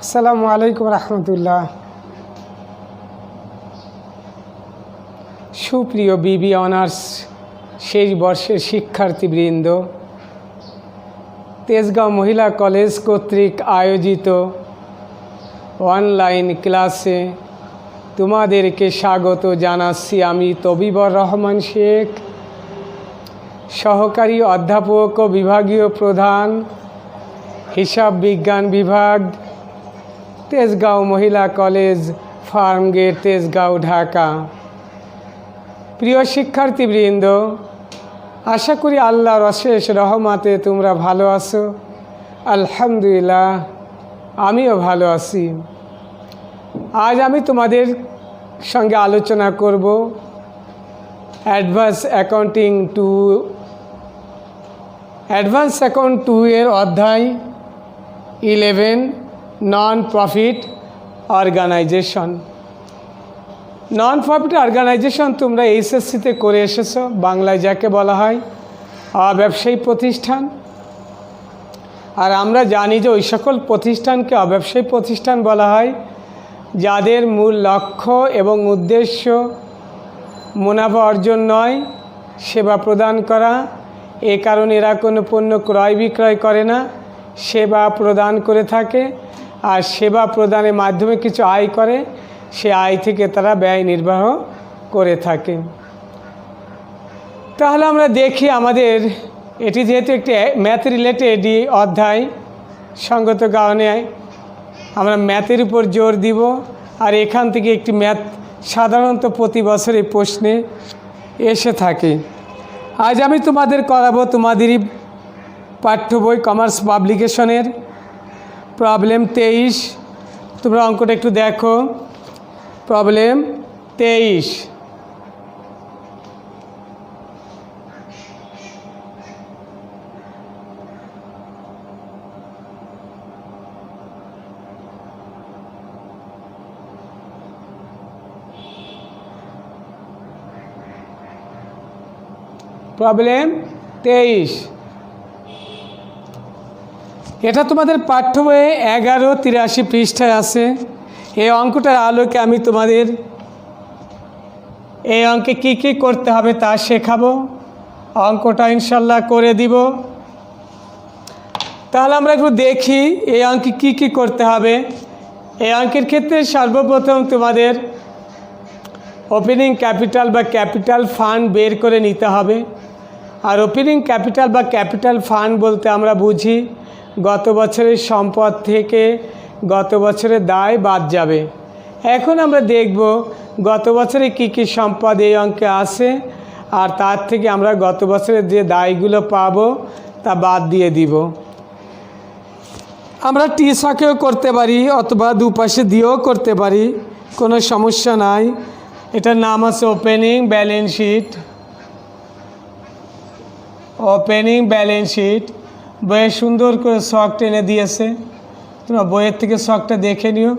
আসসালামু আলাইকুম রহমতুল্লাহ। সুপ্রিয় বিবি অনার্স শেষ বর্ষের শিক্ষার্থীবৃন্দ, তেজগাঁও মহিলা কলেজ কর্তৃক আয়োজিত অনলাইন ক্লাসে তোমাদেরকে স্বাগত জানাচ্ছি। আমি তবিবর রহমান শেখ, সহকারী অধ্যাপক ও বিভাগীয় প্রধান, হিসাব বিজ্ঞান বিভাগ, তেজগাঁও মহিলা কলেজ, ফার্মগেট, তেজগাঁও, ঢাকা। প্রিয় শিক্ষার্থীবৃন্দ, আশা করি আল্লাহর অশেষ রহমতে তোমরা ভালো আছো। আলহামদুলিল্লাহ, আমিও ভালো আছি। আজ আমি তোমাদের সঙ্গে আলোচনা করব অ্যাডভান্স অ্যাকাউন্ট 2 এর অধ্যায় 11, non profit organisation. Non profit organisation তোমরা এইচএসসিতে করে এসেছো, বাংলায় যাকে বলা হয় অব্যবসায়ী প্রতিষ্ঠান। আর আমরা জানি যে ওই সকল প্রতিষ্ঠানকে অব্যবসায়ী প্রতিষ্ঠান বলা হয় যাদের মূল লক্ষ্য এবং উদ্দেশ্য মুনাফা অর্জন নয়, সেবা প্রদান করা। এ কারণে এরা কোনো পণ্য ক্রয় বিক্রয় করে না, সেবা প্রদান করে থাকে। আর সেবা প্রদানের মাধ্যমে কিছু আয় করে, সে আয় থেকে তারা ব্যয় নির্বাহ করে থাকে। তাহলে আমরা দেখি, আমাদের এটি যেহেতু একটি ম্যাথ রিলেটেড অধ্যায়, সঙ্গত কারণে আমরা ম্যাথের উপর জোর দিব। আর এখান থেকে একটি ম্যাথ সাধারণত প্রতি বছর এই প্রশ্নে এসে থাকে। আজ আমি তোমাদের করাবো তোমাদেরই পাঠ্য বই কমার্স পাবলিকেশনের প্রবলেম 23। তোমরা অঙ্কটা একটু দেখো। প্রবলেম 23। প্রবলেম 23, এটা তোমাদের পাঠ্য বইয়ে 1183 পৃষ্ঠায় আছে। এই অঙ্কটার আলোকে আমি তোমাদের এই অঙ্কে কি কি করতে হবে তা শেখাবো। অঙ্কটা ইনশাল্লাহ করে দিব। তাহলে আমরা একটু দেখি এই অঙ্কে কি কি করতে হবে। এই অঙ্কের ক্ষেত্রে সর্বপ্রথম তোমাদের ওপেনিং ক্যাপিটাল বা ক্যাপিটাল ফান্ড বের করে নিতে হবে। আর ওপেনিং ক্যাপিটাল বা ক্যাপিটাল ফান্ড বলতে আমরা বুঝি গত বছরের সম্পদ থেকে গত বছরের দায় বাদ যাবে। এখন আমরা দেখব গত বছরে কি কি সম্পদ এই অঙ্কে আছে, আর তার থেকে আমরা গত বছরের যে দায়গুলো পাবো তা বাদ দিয়ে দিব। আমরা টি ছকেও করতে পারি অথবা দুপাশে দিয়েও করতে পারি, কোনো সমস্যা নাই। এটার নাম আছে opening balance sheet. Opening balance sheet বইয়ে সুন্দর করে ছক টেনে দিয়েছে, তোমরা বইয়ের থেকে ছকটা দেখে নিও।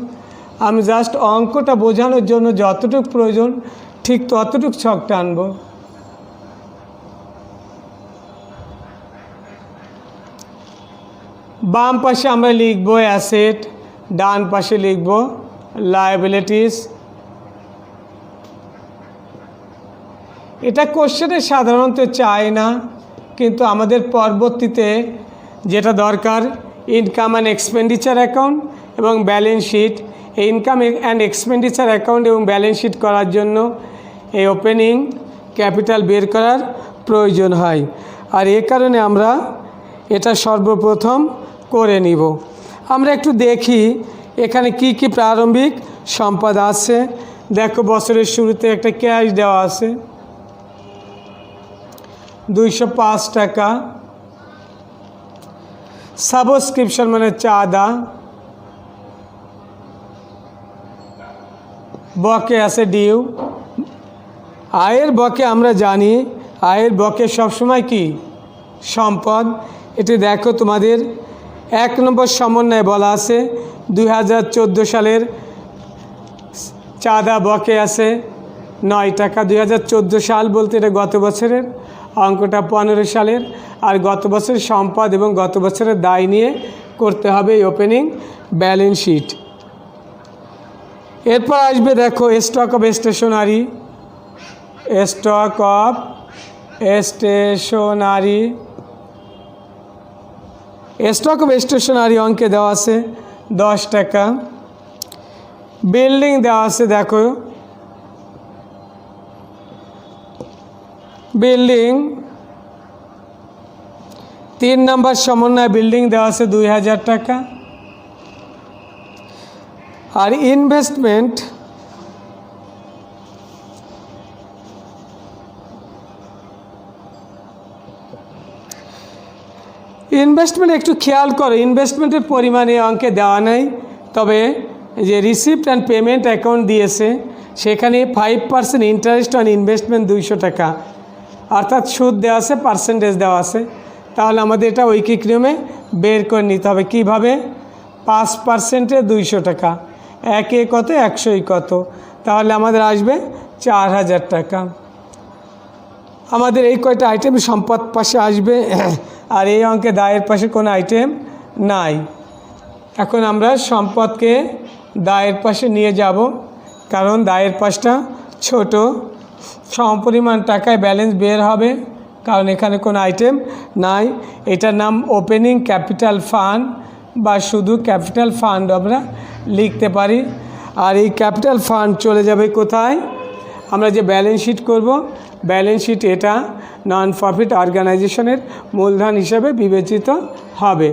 আমি জাস্ট অঙ্কটা বোঝানোর জন্য যতটুকু প্রয়োজন ঠিক ততটুকু ছক টানব। বাম পাশে আমরা লিখব অ্যাসেট, ডান পাশে লিখব লায়াবিলিটিস। এটা কোশ্চেনে সাধারণত চায় না, কিন্তু আমাদের পরবর্তীতে যেটা দরকার ইনকাম অ্যান্ড এক্সপেন্ডিচার অ্যাকাউন্ট এবং ব্যালেন্স শিট। এই ইনকাম অ্যান্ড এক্সপেন্ডিচার অ্যাকাউন্ট এবং ব্যালেন্স শিট করার জন্য এই ওপেনিং ক্যাপিটাল বের করার প্রয়োজন হয়। আর এ কারণে আমরা এটা সর্বপ্রথম করে নিব। আমরা একটু দেখি এখানে কি কি প্রারম্ভিক সম্পদ আছে। দেখো, বছরের শুরুতে একটা ক্যাশ দেওয়া আছে 205 টাকা। সাবস্ক্রিপশন মানে চাঁদা। বকে আছে ডিউ। আয়ের বকে আমরা জানি, আয়ের বকে সবসময় কি সম্পদ। এটি দেখো, তোমাদের 1 নম্বর সমন্বয়ে বলা আছে 2014 সালের চাঁদা বকে আছে 9 টাকা। 2014 সাল বলতে এটা গত বছরের, অঙ্কটা 15 সালের। আর গত বছরের সম্পদ এবং গত বছরের দায় নিয়ে করতে হবে এই ওপেনিং ব্যালেন্স শিট। এরপর আসবে দেখো stock of stationery, stock of stationery, stock of stationery অঙ্কে দেওয়া আছে 10 টাকা। বিল্ডিং দেওয়া আছে দেখো, বিল্ডিং 3 নম্বর সমন্বয় বিল্ডিং দেওয়া আছে 2000 টাকা। আর ইনভেস্টমেন্ট একটু খেয়াল করো, ইনভেস্টমেন্টের পরিমাণে অঙ্কে দেওয়া নেই, তবে যে রিসিপ্ট অ্যান্ড পেমেন্ট অ্যাকাউন্ট দিয়েছে সেখানে 5% ইন্টারেস্ট অন ইনভেস্টমেন্ট 200 টাকা, অর্থাৎ সুদ দেওয়া আছে, পার্সেন্টেজ দেওয়া আছে। তাহলে আমাদের এটা ঐকিক নিয়মে বের করে নিতে হবে। কীভাবে? 5%-এ 200 টাকা, একে কত, 100 কত, তাহলে আমাদের আসবে 4000 টাকা। আমাদের এই কয়টা আইটেম সম্পদ পাশে আসবে, আর এই অঙ্কে দায়ের পাশে কোনো আইটেম নাই। এখন আমরা সম্পদকে দায়ের পাশে নিয়ে যাব, কারণ দায়ের পাশটা ছোট, সমপরিমাণ টাকায় ব্যালেন্স বের হবে, কারণ এখানে কোনো আইটেম নাই। এটার নাম ওপেনিং ক্যাপিটাল ফান্ড বা শুধু ক্যাপিটাল ফান্ড আমরা লিখতে পারি। আর এই ক্যাপিটাল ফান্ড চলে যাবে কোথায়? আমরা যে ব্যালেন্স শিট করব, ব্যালেন্স শিট এটা নন প্রফিট অর্গানাইজেশনের মূলধন হিসেবে বিবেচিত হবে।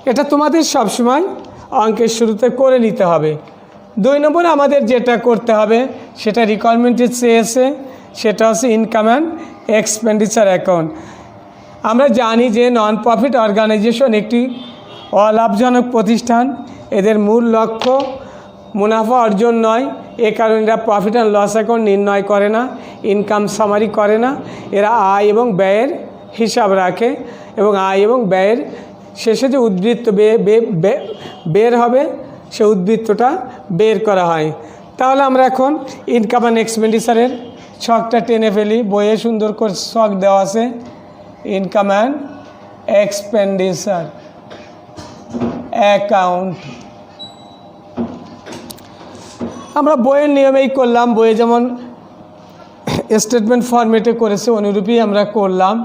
এটা তোমাদের সবসময় অঙ্কের শুরুতে করে নিতে হবে। 2 নম্বরে আমাদের যেটা করতে হবে সেটা রিকোয়ারমেন্টে চেয়েছে, সেটা হচ্ছে ইনকাম অ্যান্ড এক্সপেন্ডিচার অ্যাকাউন্ট। আমরা জানি যে নন প্রফিট অর্গানাইজেশন একটি অলাভজনক প্রতিষ্ঠান, এদের মূল লক্ষ্য মুনাফা অর্জন নয়, এ কারণে এরা প্রফিট অ্যান্ড লস অ্যাকাউন্ট নির্ণয় করে না, ইনকাম সামারি করে না। এরা আয় এবং ব্যয়ের হিসাব রাখে এবং আয় এবং ব্যয়ের শেষে যে উদ্বৃত্ত বের হবে সে উদ্বৃত্তটা বের করা হয়। তাহলে আমরা এখন ইনকাম অ্যান্ড এক্সপেন্ডিচারের ছকটা টেনে ফেলি। বইয়ে সুন্দর করে ছক দেওয়া আছে, ইনকাম অ্যান্ড এক্সপেন্ডিচার অ্যাকাউন্ট। আমরা বইয়ের নিয়মেই করলাম, বইয়ে যেমন স্টেটমেন্ট ফরম্যাটে করেছে অনুরূপই আমরা করলাম,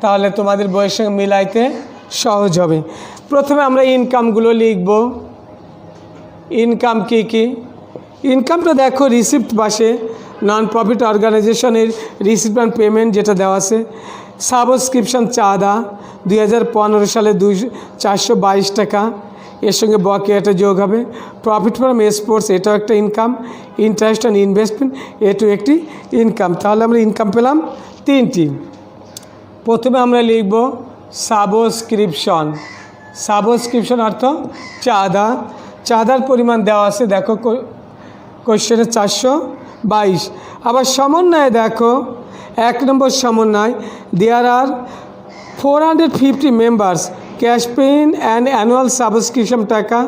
তাহলে তোমাদের বইয়ের সঙ্গে মিলাইতে সহজ হবে। প্রথমে আমরা ইনকামগুলো লিখব। ইনকাম কী কী? ইনকামটা দেখো রিসিপ্ট পাশে নন প্রফিট অর্গানাইজেশনের রিসিপ্ট অ্যান্ড পেমেন্ট যেটা দেওয়া আছে। সাবস্ক্রিপশন চাঁদা 2015 সালে 422 টাকা, এর সঙ্গে বকেয়াটা যোগ হবে। প্রফিট ফ্রম স্পোর্টস এটাও একটা ইনকাম। ইন্টারেস্ট অন ইনভেস্টমেন্ট এটাও একটি ইনকাম। তাহলে আমরা ইনকাম পেলাম 3টি। প্রথমে আমরা লিখব সাবস্ক্রিপশন। সাবস্ক্রিপশন অর্থ চাঁদা। চাঁদার পরিমাণ দেওয়া আছে দেখো কোশ্চেনে 422। আবার সমন্বয়ে দেখো 1 নম্বর সমন্বয়, দেয়ার আর 450 members cash pain and annual subscription টাকা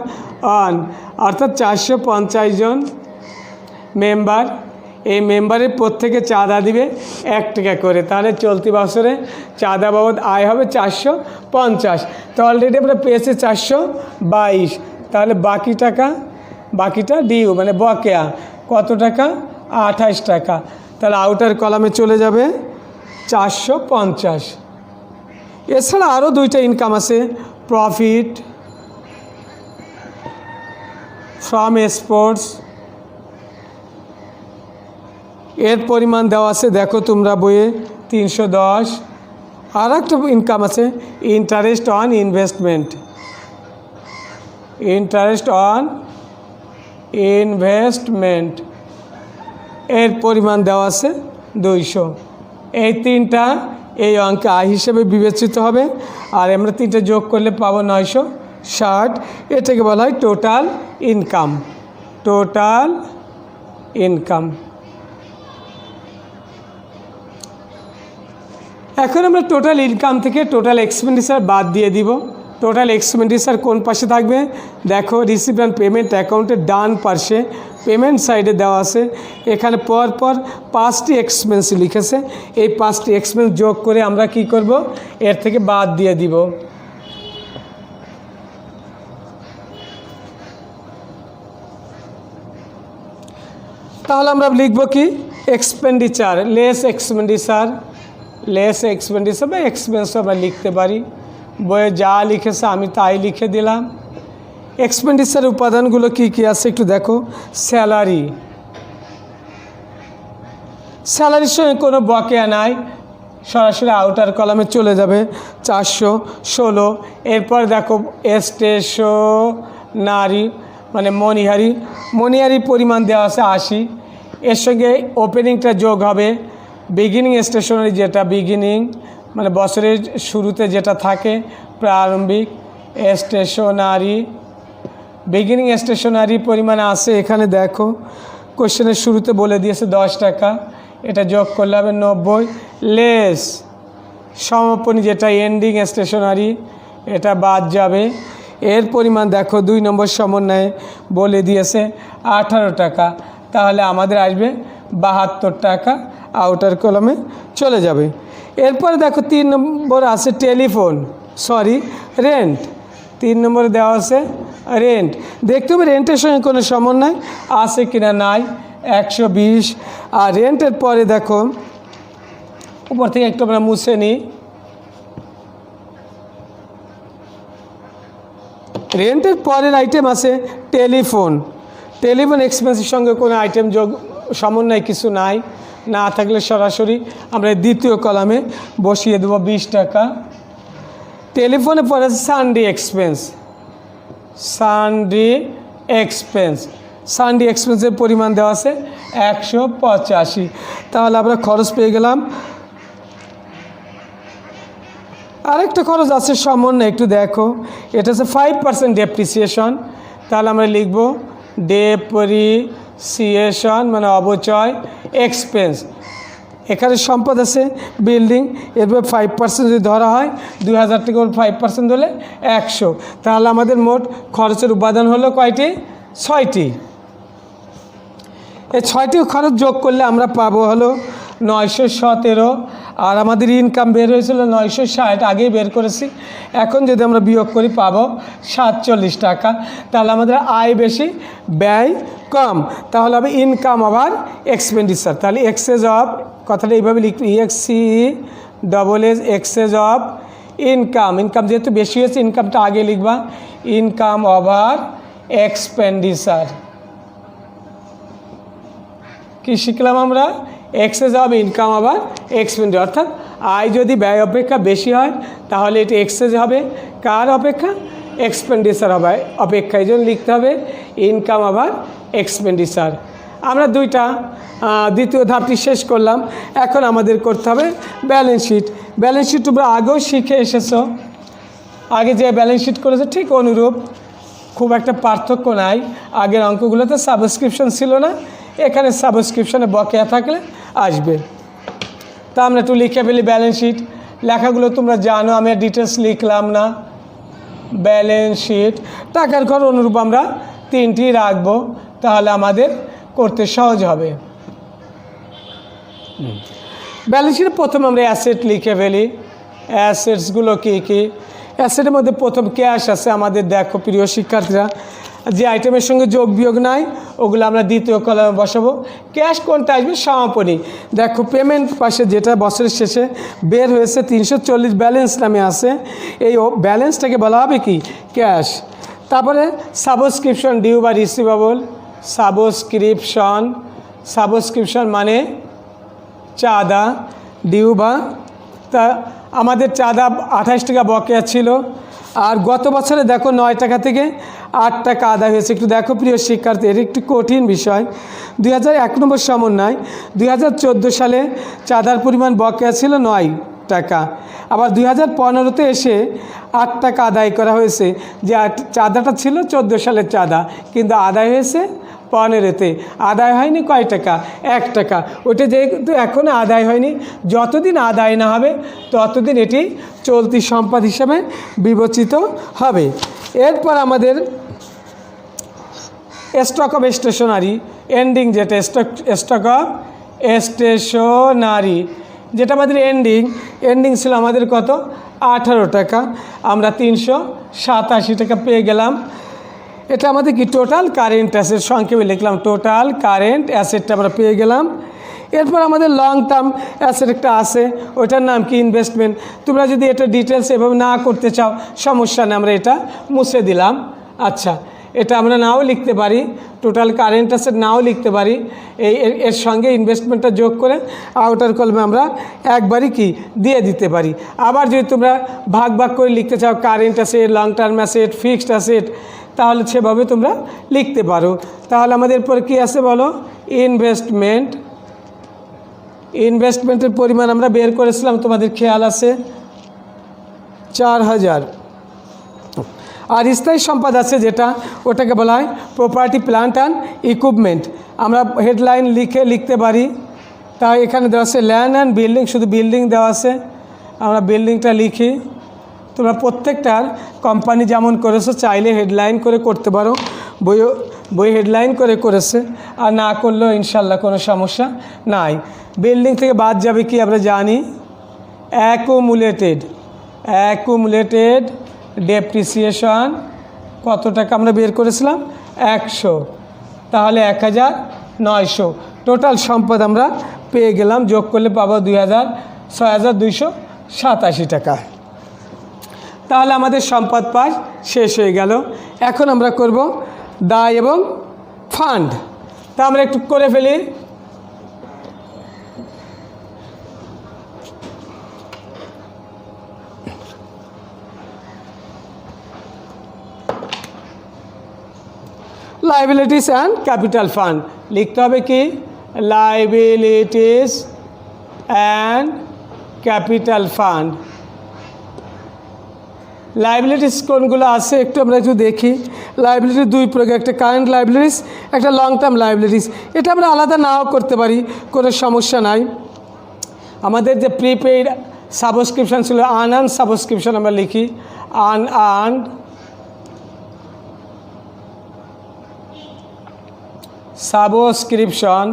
অন, অর্থাৎ 450 জন মেম্বার। এই মেম্বারের প্রত্যেকে চাঁদা দিবে 1 টাকা করে, তাহলে চলতি বছরে চাঁদা বাবদ আয় হবে 450। তো অলরেডি আমরা পেয়েছি 422, তাহলে বাকিটা ডিউ মানে বকেয়া কত টাকা? 28 টাকা। তাহলে আউটার কলামে চলে যাবে 450। এছাড়া আরও 2টা ইনকাম আছে, প্রফিট ফ্রম স্পোর্টস, এর পরিমাণ দেওয়া আছে দেখো তোমরা বইয়ে 310। আর একটা ইনকাম আছে interest on investment. Interest on investment এর পরিমাণ দেওয়া আছে 200। এই 3টা এই অঙ্কে আয় হিসেবে বিবেচিত হবে, আর আমরা 3টা যোগ করলে পাবো 960। এটাকে বলা হয় টোটাল ইনকাম। Total income. এখন আমরা টোটাল ইনকাম থেকে টোটাল এক্সপেন্ডিচার বাদ দিয়ে দিব। টোটাল এক্সপেন্ডিচার কোন পাশে থাকবে? দেখো রিসিপ্ট অ্যান্ড পেমেন্ট অ্যাকাউন্টের ডান পাশে পেমেন্ট সাইডে দেওয়া আছে। এখানে পর 5টি এক্সপেন্স লিখেছে। এই 5টি এক্সপেন্স যোগ করে আমরা কি করব? এর থেকে বাদ দিয়ে দিব। তাহলে আমরা লিখব কি এক্সপেন্ডিচার, লেস এক্সপেন্ডিচার বা এক্সপেন্স আমরা লিখতে পারি। বইয়ে যা লিখেছে আমি তাই লিখে দিলাম। এক্সপেন্ডিচার উপাদানগুলো কি কি আছে একটু দেখো। স্যালারির সঙ্গে কোনো বকেয়া নাই, সরাসরি আউটার কলামে চলে যাবে 416। এরপর দেখো স্টেশনারি মানে মনিহারি পরিমাণ দেওয়া আছে 80। এর সঙ্গে ওপেনিংটা যোগ হবে, বিগিনিং স্টেশনারি যেটা বিগিনিং মানে বছরের শুরুতে যেটা থাকে প্রারম্ভিক স্টেশনারি, বিগিনিং স্টেশনারি পরিমাণ আছে এখানে দেখো কোশ্চেনের শুরুতে বলে দিয়েছে 10 টাকা, এটা যোগ করলে হবে 90। লেস সমাপনী যেটা এন্ডিং স্টেশনারি এটা বাদ যাবে। এর পরিমাণ দেখো 2 নম্বর সমন্বয়ে বলে দিয়েছে 18 টাকা, তাহলে আমাদের আসবে 72 টাকা, আউটার কলামে চলে যাবে। এরপরে দেখো 3 নম্বর আছে রেন্ট। 3 নম্বরে দেওয়া আছে রেন্ট। দেখতে হবে রেন্টের সঙ্গে কোনো সমন্বয় আছে কিনা, নাই 120। আর রেন্টের পরে দেখো উপর থেকে একটু আমরা মুছে নিই, রেন্টের পরের আইটেম আছে টেলিফোন এক্সপেন্সের সঙ্গে কোনো আইটেম যোগ সমন্বয় কিছু নাই, না থাকলে সরাসরি আমরা দ্বিতীয় কলামে বসিয়ে দেবো 20 টাকা। টেলিফোনে পরে আছে সানডে এক্সপেন্সের পরিমাণ দেওয়া আছে 185। তাহলে আমরা খরচ পেয়ে গেলাম। আরেকটা খরচ আছে সমন্বয় একটু দেখো, এটা হচ্ছে 5% ডেপ্রিসিয়েশন। তাহলে আমরা লিখব ডেপ্রিসিয়েশন মানে অবচয় এক্সপেন্স। এখানে সম্পদ আছে বিল্ডিং, এরপর 5% যদি ধরা হয় 2000 টাকা 5% হলে 100। তাহলে আমাদের মোট খরচের উপাদান হলো কয়টি? 6টি। এই 6টি খরচ যোগ করলে আমরা পাবো হলো 917। আর আমাদের ইনকাম বের হয়েছিল 960, আগেই বের করেছি। এখন যদি আমরা বিয়োগ করি পাবো 47 টাকা। তাহলে আমাদের আয় বেশি ব্যয় কম, তাহলে হবে ইনকাম আবার এক্সপেন্ডিচার। তাহলে এক্সেস অফ কথাটা এইভাবে লিখতে এক্সেস অফ ইনকাম যেহেতু বেশি হয়েছে ইনকামটা আগে লিখবা, ইনকাম ওভার এক্সপেন্ডিচার। কি শিখলাম আমরা? এক্সেস অফ ইনকাম আবার এক্সপেন্ডিচার, অর্থাৎ আয় যদি ব্যয় অপেক্ষা বেশি হয় তাহলে এটি এক্সেস হবে কার অপেক্ষা? এক্সপেন্ডিচার হবে অপেক্ষা। এই জন্য লিখতে হবে ইনকাম আবার এক্সপেন্ডিচার। আমরা দ্বিতীয় ধাপটি শেষ করলাম। এখন আমাদের করতে হবে ব্যালেন্স শিট তোমরা আগেও শিখে এসেছো, আগে যে ব্যালেন্স শিট করেছে ঠিক অনুরূপ, খুব একটা পার্থক্য নাই। আগের অঙ্কগুলোতে সাবস্ক্রিপশন ছিল না, এখানে সাবস্ক্রিপশনে বকেয়া থাকলে আসবে। তা আমরা একটু লিখে ফেলি ব্যালেন্স শিট। লেখাগুলো তোমরা জানো, আমি ডিটেলস লিখলাম না। ব্যালেন্স শিট টাকার ঘর অনুরূপ আমরা 3টি রাখবো, তাহলে আমাদের করতে সহজ হবে। ব্যালেন্স শিটে প্রথম আমরা অ্যাসেট লিখে ফেলি। অ্যাসেটসগুলো কী কী? অ্যাসেটের মধ্যে প্রথম ক্যাশ আছে আমাদের। দেখো প্রিয় শিক্ষার্থীরা, যে আইটেমের সঙ্গে যোগ বিয়োগ নাই ওগুলো আমরা দ্বিতীয় কলামে বসাবো। ক্যাশ কোনটা আসবে? সমাপনী। দেখো পেমেন্ট পাশে যেটা বছরের শেষে বের হয়েছে 340 ব্যালেন্স নামে আছে, এই ব্যালেন্সটাকে বলা হবে কি? ক্যাশ। তারপরে সাবস্ক্রিপশন ডিউ বা রিসিভেবল। সাবস্ক্রিপশন মানে চাঁদা, ডিউ বা তা আমাদের চাঁদা 28 টাকা বকেয়া ছিল, আর গত বছরে দেখো 9 টাকা থেকে 8 টাকা আদায় হয়েছে। একটু দেখো প্রিয় শিক্ষার্থী, এর একটু কঠিন বিষয়। 2001 নম্বর সমন্বয় 2014 সালে চাঁদার পরিমাণ বকেয়া ছিল 9 টাকা, আবার 2015-তে এসে 8 টাকা আদায় করা হয়েছে। যে চাঁদাটা ছিল 14 সালের চাঁদা, কিন্তু আদায় হয়েছে 15-তে। আদায় হয়নি কয় টাকা? 1 টাকা। ওটা যেহেতু এখনও আদায় হয়নি, যতদিন আদায় না হবে ততদিন এটি চলতি সম্পদ হিসাবে বিবেচিত হবে। এরপর আমাদের স্টক অফ স্টেশনারি এন্ডিং, যেটা স্টক অফ স্টেশনারি যেটা আমাদের এন্ডিং ছিল আমাদের কত? 18 টাকা। আমরা 387 টাকা পেয়ে গেলাম। এটা আমাদের কি টোটাল কারেন্ট অ্যাসেট, সংক্ষেপে লিখলাম টোটাল কারেন্ট অ্যাসেটটা আমরা পেয়ে গেলাম। এরপর আমাদের লং টার্ম অ্যাসেট একটা আছে, ওইটার নাম কি ইনভেস্টমেন্ট। তোমরা যদি এটা ডিটেলস এভাবে না করতে চাও সমস্যা নেই, আমরা এটা মুছে দিলাম। আচ্ছা, এটা আমরা নাও লিখতে পারি, টোটাল কারেন্ট অ্যাসেট নাও লিখতে পারি, এর সঙ্গে ইনভেস্টমেন্টটা যোগ করে আউটার কলমে আমরা একবারই কি দিয়ে দিতে পারি। আবার যদি তোমরা ভাগ ভাগ করে লিখতে চাও current asset, long term asset, fixed asset, তাহলে সেভাবে তোমরা লিখতে পারো। তাহলে আমাদের পরে কী আছে বলো, ইনভেস্টমেন্ট। ইনভেস্টমেন্টের পরিমাণ আমরা বের করেছিলাম, তোমাদের খেয়াল আছে 4000। আর স্থায়ী সম্পদ আছে যেটা, ওটাকে বলা হয় প্রপার্টি, প্ল্যান্ট অ্যান্ড ইকুইপমেন্ট। আমরা হেডলাইন লিখতে পারি। তাই এখানে দেওয়া আছে ল্যান্ড অ্যান্ড বিল্ডিং, শুধু বিল্ডিং দেওয়া আছে, আমরা বিল্ডিংটা লিখি। তোমরা প্রত্যেকটার কোম্পানি যেমন করেছো চাইলে হেডলাইন করে করতে পারো, বই হেডলাইন করে করেছে, আর না করলেও ইনশাল্লাহ কোনো সমস্যা নাই। বিল্ডিং থেকে বাদ যাবে কি আমরা জানি, অ্যাকুমুলেটেড ডেপ্রিসিয়েশন কত টাকা আমরা বের করেছিলাম 100, তাহলে 1900 টোটাল সম্পদ আমরা পেয়ে গেলাম। যোগ করলে পাবো 6287 টাকা। তাহলে আমাদের সম্পদ পাস শেষ হয়ে গেল। এখন আমরা করব দায় এবং ফান্ড। তা আমরা একটু করে ফেলি। লাইবিলিটিস অ্যান্ড ক্যাপিটাল ফান্ড লিখতে হবে কি, liabilities and capital fund. Liabilities কোনগুলো আছে একটু আমরা একটু দেখি। লাইবিলিটি দুই প্রকার, একটা কারেন্ট লাইবিলিটিস, একটা লং টার্ম লাইবিলিটিস। এটা আমরা আলাদা নাও করতে পারি, কোনো সমস্যা নাই। আমাদের যে প্রিপেইড সাবস্ক্রিপশান ছিল, আনআর্নড সাবস্ক্রিপশান আমরা লিখি আনআর্নড সাবস্ক্রিপশন।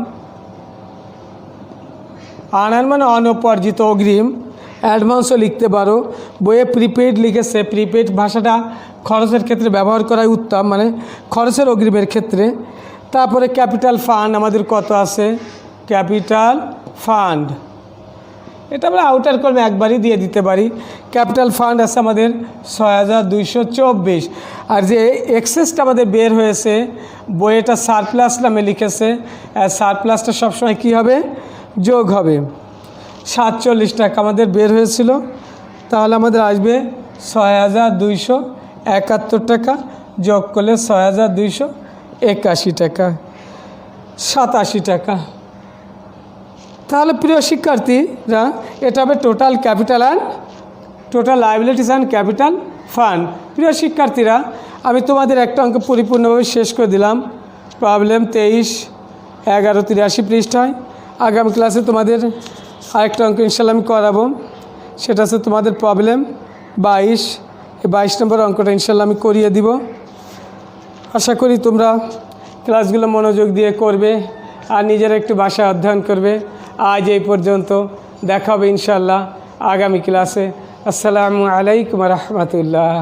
আনআর্নড মানে অনুপার্জিত অগ্রিম, অ্যাডভান্সও লিখতে পারো। বইয়ে প্রিপেইড লিখেছে, প্রিপেইড ভাষাটা খরচের ক্ষেত্রে ব্যবহার করাই উত্তম, মানে খরচের অগ্রিমের ক্ষেত্রে। তারপরে ক্যাপিটাল ফান্ড আমাদের কত আছে, ক্যাপিটাল ফান্ড এটা আমরা আউটার কলমে একবারই দিয়ে দিতে পারি। ক্যাপিটাল ফান্ড আছে আমাদের 6224। আর যে এক্সেসটা আমাদের বের হয়েছে বইয়েটা সারপ্লাস নামে লিখেছে, আর সারপ্লাসটা সবসময় কী হবে, যোগ হবে। 47 টাকা আমাদের বের হয়েছিল, তাহলে আমাদের আসবে 6271 টাকা, যোগ করলে 6281 টাকা, 87 টাকা। তাহলে প্রিয় শিক্ষার্থীরা, এটা হবে total capital and total liabilities and capital fund. প্রিয় শিক্ষার্থীরা, আমি তোমাদের একটা অঙ্ক পরিপূর্ণভাবে শেষ করে দিলাম। প্রবলেম 23-11-83 পৃষ্ঠায়। আগামী ক্লাসে তোমাদের আরেকটা অঙ্ক ইনশাল্লাহ আমি করাবো, সেটা হচ্ছে তোমাদের প্রবলেম 22। এই 22 নম্বর অঙ্কটা ইনশাল্লাহ আমি করিয়ে দিব। আশা করি তোমরা ক্লাসগুলো মনোযোগ দিয়ে করবে আর নিজেরা একটু ভাষা অধ্যয়ন করবে। আজ এই পর্যন্ত, দেখা হবে ইনশাল্লাহ আগামী ক্লাসে। আসসালামু আলাইকুম রহমতুল্লাহ।